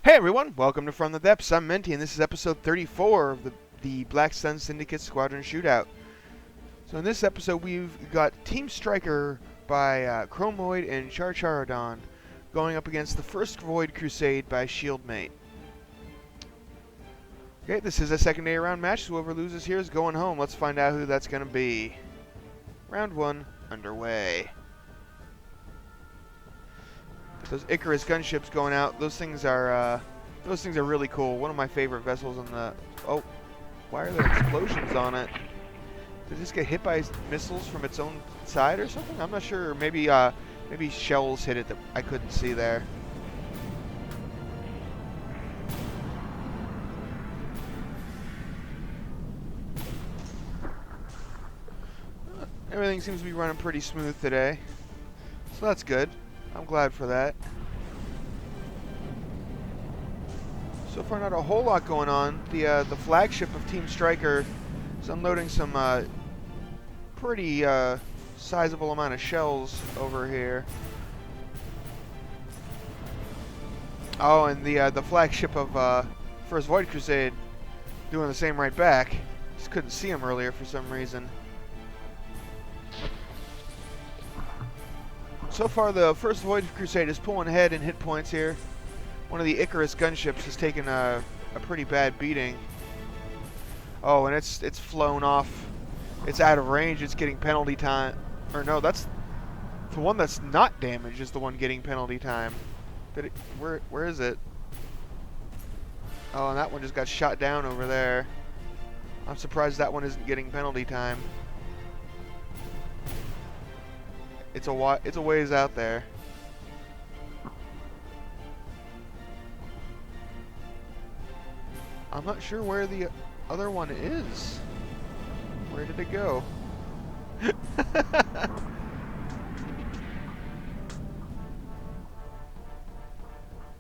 Hey everyone, welcome to From the Depths. I'm Menti, and this is episode 34 of the Black Sun Syndicate Squadron Shootout. So in this episode, we've got Team Striker by Chromoid and Charcharodon going up against the first Void Crusade by Shieldmate. Okay, this is a secondary round match. Whoever loses here is going home. Let's find out who that's going to be. Round 1 underway. Those Icarus gunships going out. Those things are really cool. One of my favorite vessels in the. Oh, why are there explosions on it? Did it just get hit by missiles from its own side or something? I'm not sure. Maybe maybe shells hit it that I couldn't see there. Everything seems to be running pretty smooth today, so that's good. I'm glad for that. So far, not a whole lot going on. The flagship of Team Striker is unloading some pretty sizable amount of shells over here. Oh, and the flagship of First Void Crusade doing the same right back. Just couldn't see him earlier for some reason. So far, the First Void Crusade is pulling ahead in hit points here. One of the Icarus gunships has taken a pretty bad beating. Oh, and it's flown off. It's out of range. It's getting penalty time. Or no, that's the one that's not damaged is the one getting penalty time. Did it? Where is it? Oh, and that one just got shot down over there. I'm surprised that one isn't getting penalty time. It's a ways out there. I'm not sure where the other one is. Where did it go?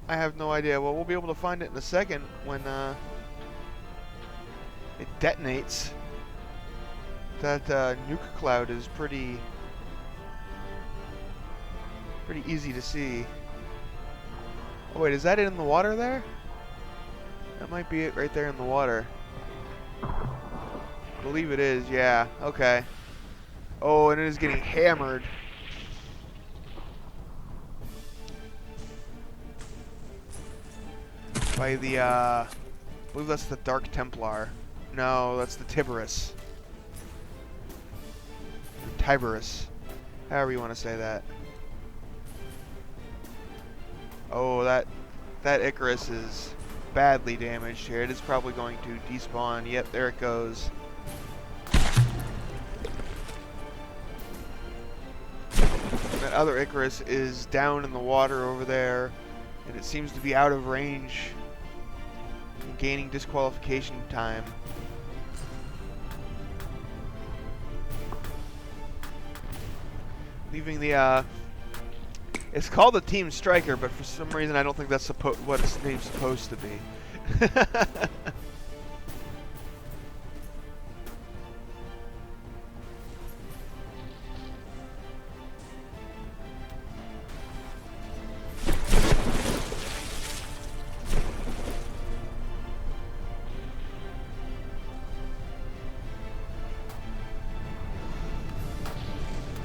I have no idea. Well, we'll be able to find it in a second when it detonates. That nuke cloud is pretty easy to see. Oh wait, is that in the water there? That might be it right there in the water. I believe it is, yeah. Okay. Oh, and it is getting hammered. By the, I believe that's the Dark Templar. No, that's the Tiberus. Or Tiberus. However you want to say that. Oh, that Icarus is badly damaged here. It is probably going to despawn. Yep, there it goes. That other Icarus is down in the water over there, and it seems to be out of range and gaining disqualification time. Leaving the it's called the Team Striker, but for some reason I don't think that's what its name's supposed to be.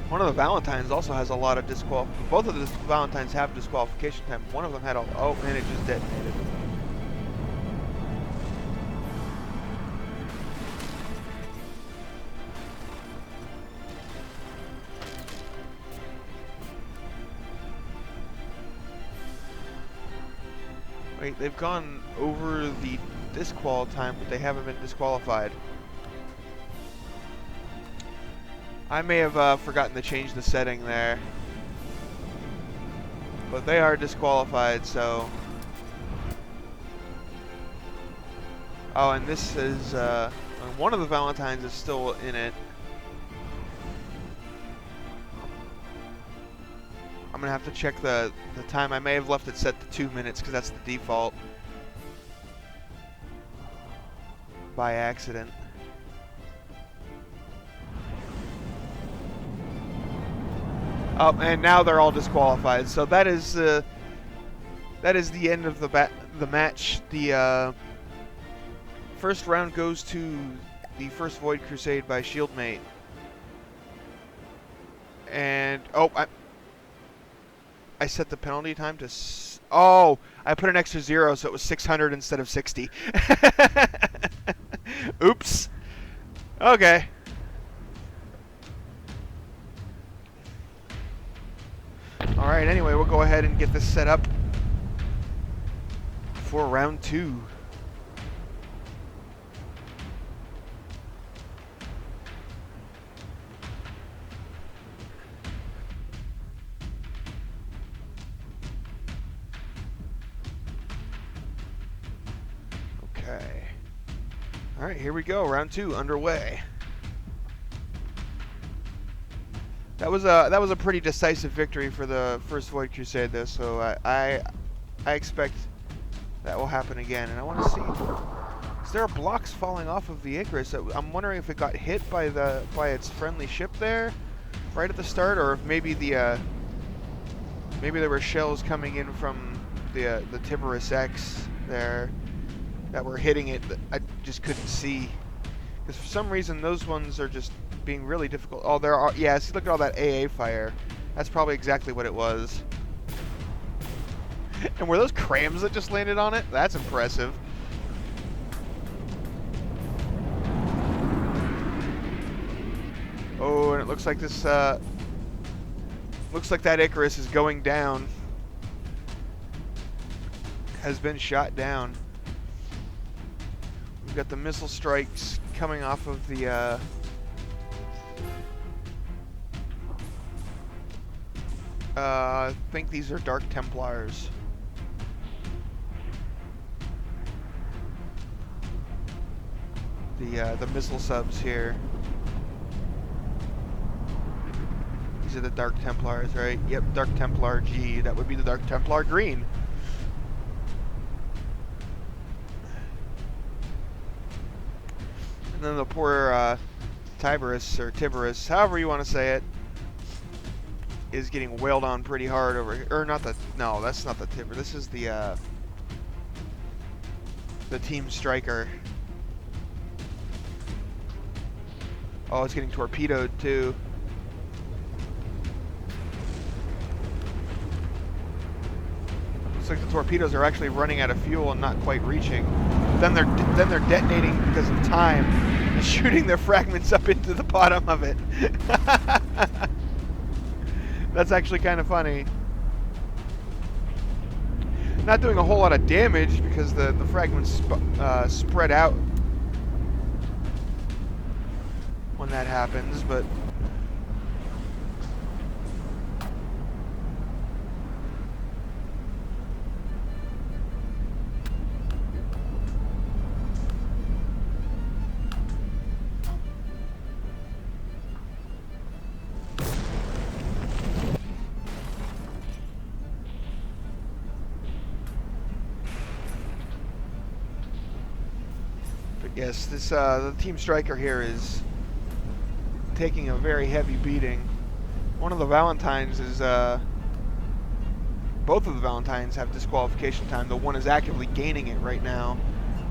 One of the Valentines also has a lot of disqualification. Both of the Valentines have disqualification time. One of them had a... Oh, and it just detonated. Wait, they've gone over the disqual time, but they haven't been disqualified. I may have forgotten to change the setting there. But they are disqualified, so... Oh, and this is... one of the Valentines is still in it. I'm going to have to check the time. I may have left it set to 2 minutes, because that's the default. By accident. Oh, and now they're all disqualified. So that is the end of the the match. The first round goes to the first Void Crusade by Shieldmate. And, oh, I set the penalty time to... Oh, I put an extra 0, so it was 600 instead of 60. Oops. Okay. Alright, anyway, we'll go ahead and get this set up for round 2. Okay. Alright, here we go. Round 2 underway. That was a pretty decisive victory for the first Void Crusade, though. So I expect that will happen again. And I want to see, is there blocks falling off of the Icarus? I'm wondering if it got hit by its friendly ship there, right at the start, or if maybe maybe there were shells coming in from the Tiberus X there that were hitting it that I just couldn't see. Because for some reason those ones are just being really difficult. Oh, there are, yeah, see, look at all that AA fire. That's probably exactly what it was. And were those crams that just landed on it? That's impressive. Oh, and it looks like this, looks like that Icarus is going down. Has been shot down. We've got the missile strikes coming off of the, I think these are Dark Templars. The missile subs here. These are the Dark Templars, right? Yep, Dark Templar G. That would be the Dark Templar Green. And then the poor Tiberus, however you want to say it, is getting wailed on pretty hard over here. Or not the, no, that's not the Tiber. This is the Team Striker. Oh, it's getting torpedoed too. Looks like the torpedoes are actually running out of fuel and not quite reaching. Then they're detonating because of time and shooting their fragments up into the bottom of it. That's actually kind of funny. Not doing a whole lot of damage because the fragments spread out when that happens, but yes, this the Team Striker here is taking a very heavy beating. One of the Valentines is both of the Valentines have disqualification time. The one is actively gaining it right now.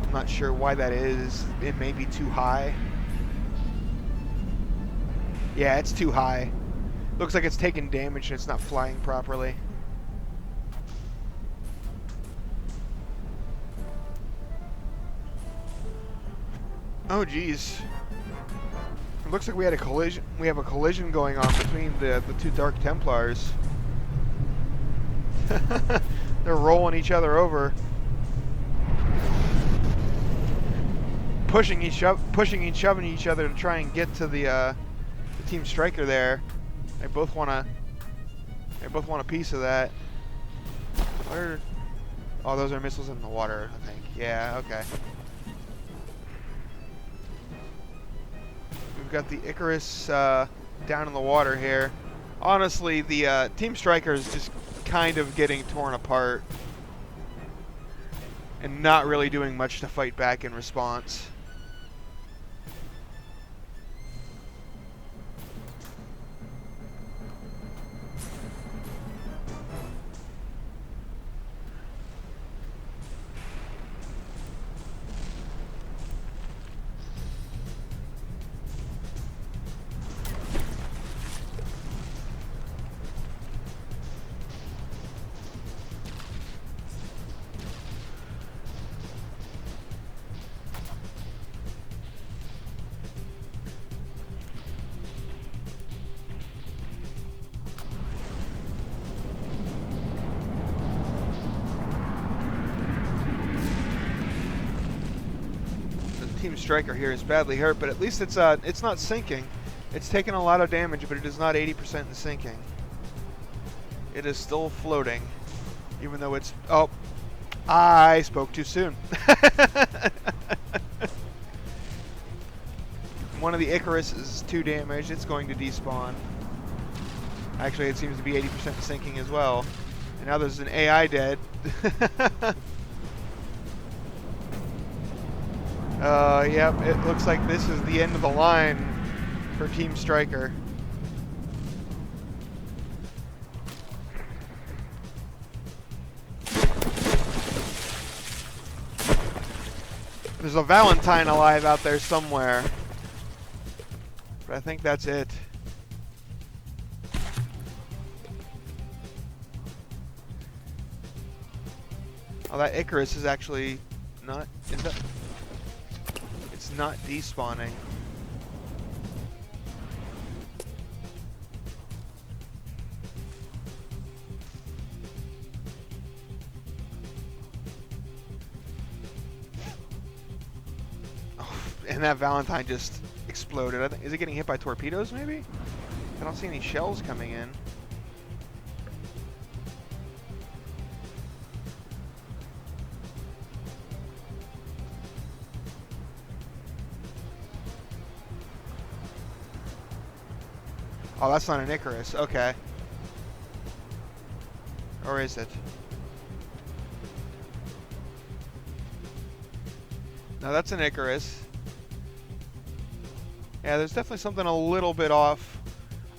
I'm not sure why that is. It may be too high. Yeah, it's too high. Looks like it's taking damage and it's not flying properly. Oh geez. It looks like we had a collision. We have a collision going on between the two Dark Templars. They're rolling each other over, pushing and shoving each other to try and get to the Team Striker there. They both want a piece of that. Oh, those are missiles in the water, I think. Yeah, okay. We've got the Icarus down in the water here. Honestly, the Team Striker is just kind of getting torn apart and not really doing much to fight back in response. Team Striker here is badly hurt, but at least it's not sinking. It's taken a lot of damage, but it is not 80% in sinking. It is still floating, even though it's... Oh, I spoke too soon. One of the Icarus is 2 damage. It's going to despawn. Actually, it seems to be 80% sinking as well. And now there's an AI dead. Yep, it looks like this is the end of the line for Team Striker. There's a Valentine alive out there somewhere. But I think that's it. Oh, that Icarus is actually not... Is that... It's not despawning. And that Valentine just exploded. I think, is it getting hit by torpedoes, maybe? I don't see any shells coming in. Oh, that's not an Icarus. Okay. Or is it? No, that's an Icarus. Yeah, there's definitely something a little bit off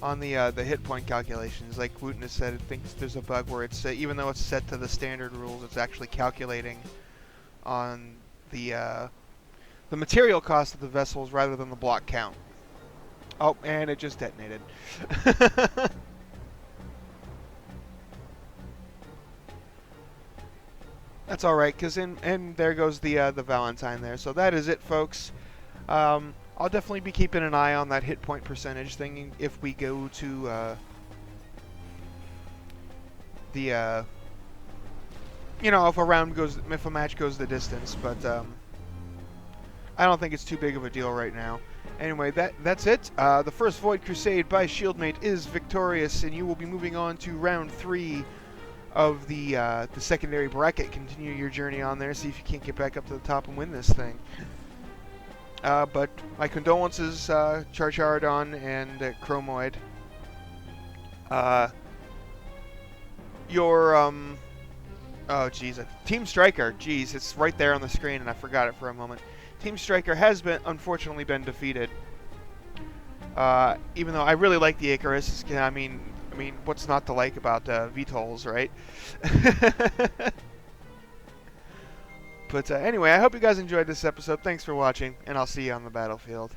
on the hit point calculations. Like Wooten has said, it thinks there's a bug where it's even though it's set to the standard rules, it's actually calculating on the material cost of the vessels rather than the block count. Oh, and it just detonated. That's all right, and there goes the Valentine there. So that is it, folks. I'll definitely be keeping an eye on that hit point percentage thing if we go to the you know, if a match goes the distance, but I don't think it's too big of a deal right now. Anyway, that's it. The first Void Crusade by Shieldmate is victorious, and you will be moving on to round 3 of the secondary bracket. Continue your journey on there, see if you can't get back up to the top and win this thing. But my condolences, Charcharodon and Chromoid. Oh jeez, Team Striker. Jeez, it's right there on the screen, and I forgot it for a moment. Team Striker has unfortunately been defeated. Even though I really like the Icarus, I mean, what's not to like about VTOLs, right? But anyway, I hope you guys enjoyed this episode. Thanks for watching, and I'll see you on the battlefield.